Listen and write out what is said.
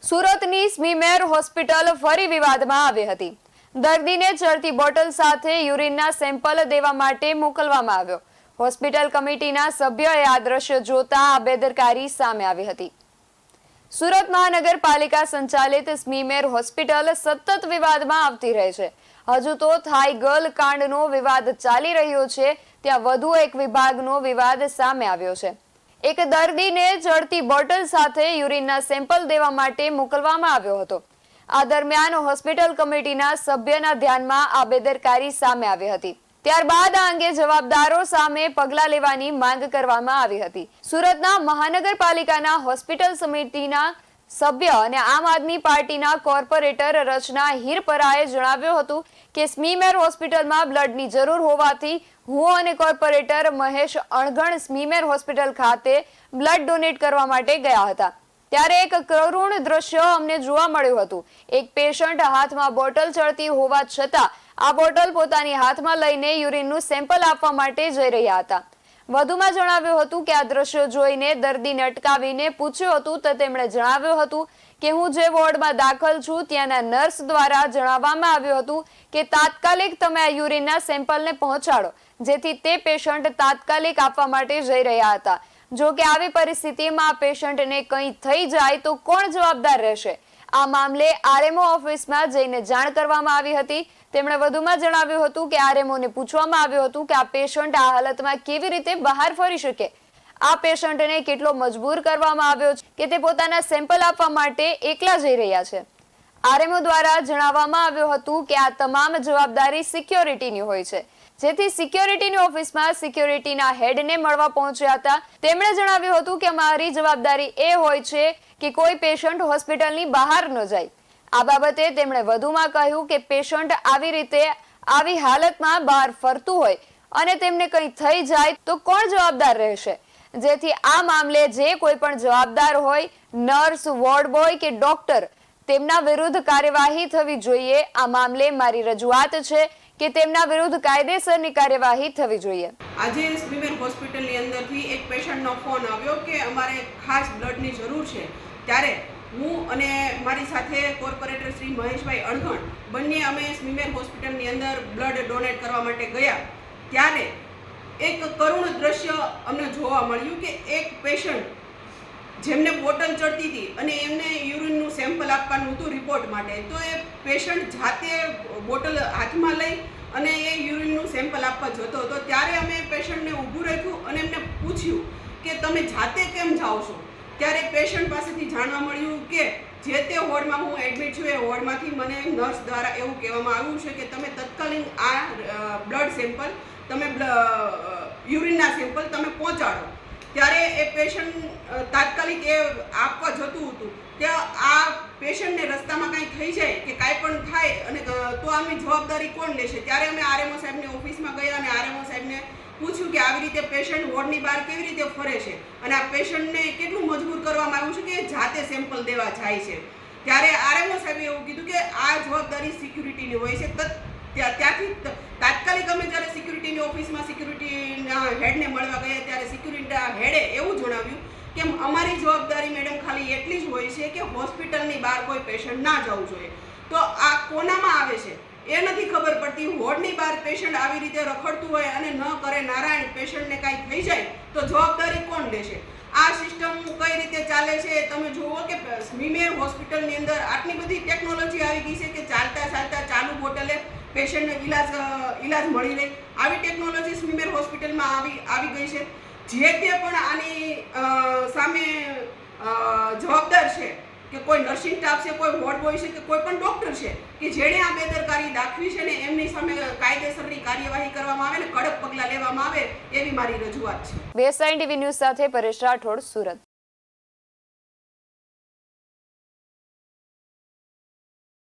સુરતની સ્મીમેર હોસ્પિટલ ફરી વિવાદમાં આવી હતી। દર્દીને ચડતી બોટલ સાથે યુરિનના સેમ્પલ દેવા માટે મોકલવામાં આવ્યો। હોસ્પિટલ કમિટીના સભ્યોએ આ દ્રશ્ય જોતા આ બેદરકારી સામે આવી હતી। સુરત મહાનગરપાલિકા સંચાલિત સ્મીમેર હોસ્પિટલ સતત વિવાદમાં આવતી રહે છે। હજુ તો થાઈ ગર્લ કાંડનો વિવાદ ચાલી રહ્યો છે, ત્યાં વધુ એક વિભાગનો વિવાદ સામે આવ્યો છે। એક દર્દીને ચડતી બોટલ સાથે યુરિનના સેમ્પલ દેવા માટે મોકલવામાં આવ્યો હતો। આ દરમિયાન હોસ્પિટલ કમિટીના સભ્યના ધ્યાનમાં આ બેદરકારી સામે આવી હતી। ત્યારબાદ આ અંગે જવાબદારો સામે પગલાં લેવાની માંગ કરવામાં આવી હતી। સુરતના મહાનગરપાલિકાના હોસ્પિટલ સમિતિના સભ્ય અને આમ આદમી પાર્ટીના કોર્પોરેટર રચના હિરપરાએ જણાવ્યું હતું કે સ્મીમેર હોસ્પિટલમાં બ્લડની જરૂર હોવાથી હું અને કોર્પોરેટર મહેશ અણઘણ સ્મીમેર હોસ્પિટલ ખાતે બ્લડ ડોનેટ કરવા માટે ગયા હતા। ત્યારે એક કરુણ દ્રશ્ય અમને જોવા મળ્યું હતું। એક પેશન્ટ હાથમાં બોટલ ચડતી હોવા છતાં આ બોટલ પોતાની હાથમાં લઈને યુરિનનું સેમ્પલ આપવા માટે જઈ રહ્યા હતા। વધુમાં જણાવ્યું હતું કે આ દ્રશ્ય જોઈને દર્દીને અટકાવીને પૂછ્યું હતું તો તેમણે જણાવ્યું હતું કે હું જે વોર્ડમાં દાખલ છું ત્યાંના નર્સ દ્વારા જણાવવામાં આવ્યું હતું કે તાત્કાલિક તમે આ યુરિનના સેમ્પલને પહોંચાડો, જેથી તે પેશન્ટ તાત્કાલિક આપવા માટે જઈ રહ્યા હતા। જો કે આવી પરિસ્થિતિમાં આ પેશન્ટને કંઈ થઈ જાય તો કોણ જવાબદાર રહેશે? આ મામલે આરએમઓ ઓફિસમાં જઈને જાણ કરવામાં આવી હતી। તેમણે વધુમાં જણાવ્યું હતું કે આરએમઓને પૂછવામાં આવ્યું હતું કે આ પેશન્ટ આ હાલતમાં કેવી રીતે બહાર ફરી શકે? આ પેશન્ટને કેટલો મજબૂર કરવામાં આવ્યો છે કે તે પોતાના સેમ્પલ આપવા માટે એકલા જઈ રહ્યા છે? આરએમઓ દ્વારા જણાવવામાં આવ્યું હતું કે આ તમામ જવાબદારી સિક્યોરિટીની હોય છે, જેથી સિક્યોરિટીની ઓફિસમાં સિક્યોરિટીના હેડને મળવા પહોંચ્યા હતા। તેમણે જણાવ્યું હતું કે અમારી જવાબદારી એ હોય છે કે કોઈ પેશન્ટ હોસ્પિટલની બહાર ન જાય। આ બાબતે તેમણે વધુમાં કહ્યું કે પેશન્ટ આવી રીતે આવી હાલતમાં બહાર ફરતું હોય અને તેમને કંઈ થઈ જાય તો કોણ જવાબદાર રહેશે? જેથી આ મામલે જે કોઈ પણ જવાબદાર હોય, નર્સ, વોર્ડ બોય કે ડોક્ટર, તેમના વિરુદ્ધ કાર્યવાહી થવી જોઈએ। આ મામલે મારી રજૂઆત છે કે તેમના વિરુદ્ધ કાયદેસરની કાર્યવાહી થવી જોઈએ। આજે સ્મીમેર હોસ્પિટલની અંદરથી એક પેશન્ટનો ફોન આવ્યો કે અમારે ખાસ બ્લડની જરૂર છે। ત્યારે હું અને મારી સાથે કોર્પોરેટર શ્રી મહેશભાઈ અણઘણ બંને અમે સ્મીમેર હોસ્પિટલની અંદર બ્લડ ડોનેટ કરવા માટે ગયા। ત્યારે એક કરુણ દ્રશ્ય અમને જોવા મળ્યું કે એક પેશન્ટ જેમને બોટલ ચડતી હતી અને એમને યુરિનનું સેમ્પલ આપવાનું હતું રિપોર્ટ માટે, તો એ પેશન્ટ જાતે બોટલ હાથમાં લઈ અને એ યુરિનનું સેમ્પલ આપવા જતો હતો। ત્યારે અમે પેશન્ટને ઊભું રાખ્યું અને એમને પૂછ્યું કે તમે જાતે કેમ જાઓ છો? ત્યારે પેશન્ટ પાસેથી જાણવા મળ્યું કે જે તે વોર્ડમાં હું એડમિટ છું એ વોર્ડમાંથી મને નર્સ દ્વારા એવું કહેવામાં આવ્યું છે કે તમે તત્કાલીન આ બ્લડ સેમ્પલ તમે યુરિનના સેમ્પલ તમે પહોંચાડો। ત્યારે એ પેશન્ટ તાત્કાલિક એ આપવા જતું હતું। ત્યાં આ પેશન્ટને રસ્તામાં કાંઈ થઈ જાય કે કાંઈ પણ થાય અને તો આમની જવાબદારી કોણ લેશે? ત્યારે અમે આરએમઓ સાહેબની ઓફિસમાં ગયા અને આરએમઓ સાહેબને પૂછ્યું કે આવી રીતે પેશન્ટ વોર્ડની બહાર કેવી રીતે ફરે છે અને આ પેશન્ટને કેટલું મજબૂર કરવામાં આવ્યું છે કે જાતે સેમ્પલ દેવા જાય છે। ત્યારે આરએમઓ સાહેબે એવું કીધું કે આ જવાબદારી સિક્યુરિટીની હોય છે। ત્યાંથી તાત્કાલિક અમે જ્યારે સિક્યુરિટીની ઓફિસમાં સિક્યુરિટીના હેડને મળવા ગયા ત્યારે સિક્યુરિટીના હેડે એવું જણાવ્યું કે અમારી જવાબદારી મેડમ ખાલી એટલી જ હોય છે કે હોસ્પિટલની બહાર કોઈ પેશન્ટ ના જવું જોઈએ। તો આ કોનામાં આવે છે એ નથી ખબર પડતી। વોર્ડની બહાર પેશન્ટ આવી રીતે રખડતું હોય અને ન કરે નારાયણ પેશન્ટને કાંઈ થઈ જાય તો જવાબદારી કોણ લેશે? આ સિસ્ટમ કઈ રીતે ચાલે છે તમે જુઓ કે સ્મીમેર હોસ્પિટલની અંદર આટલી બધી ટેકનોલોજી આવી ગઈ છે કે ચાલતા ચાલુ બોટલે પેશન્ટને ઈલાજ મળી રહે। આવી ટેકનોલોજી સ્મીમેર હોસ્પિટલમાં આવી ગઈ છે। જે તે પણ આની સામે જવાબદાર છે કે કોઈ નર્સિંગ સ્ટાફ છે, કોઈ વોર્ડ બોય છે કે કોઈ પણ ડોક્ટર છે કે જેણે આ બેદરકારી દાખવી છે ને એમની સામે કાયદેસરની કાર્યવાહી કરવામાં આવે ને કડક પગલાં લેવામાં આવે એવી મારી રજૂઆત છે। BSN TV ન્યૂઝ સાથે પરેશ રાઠોડ, સુરત।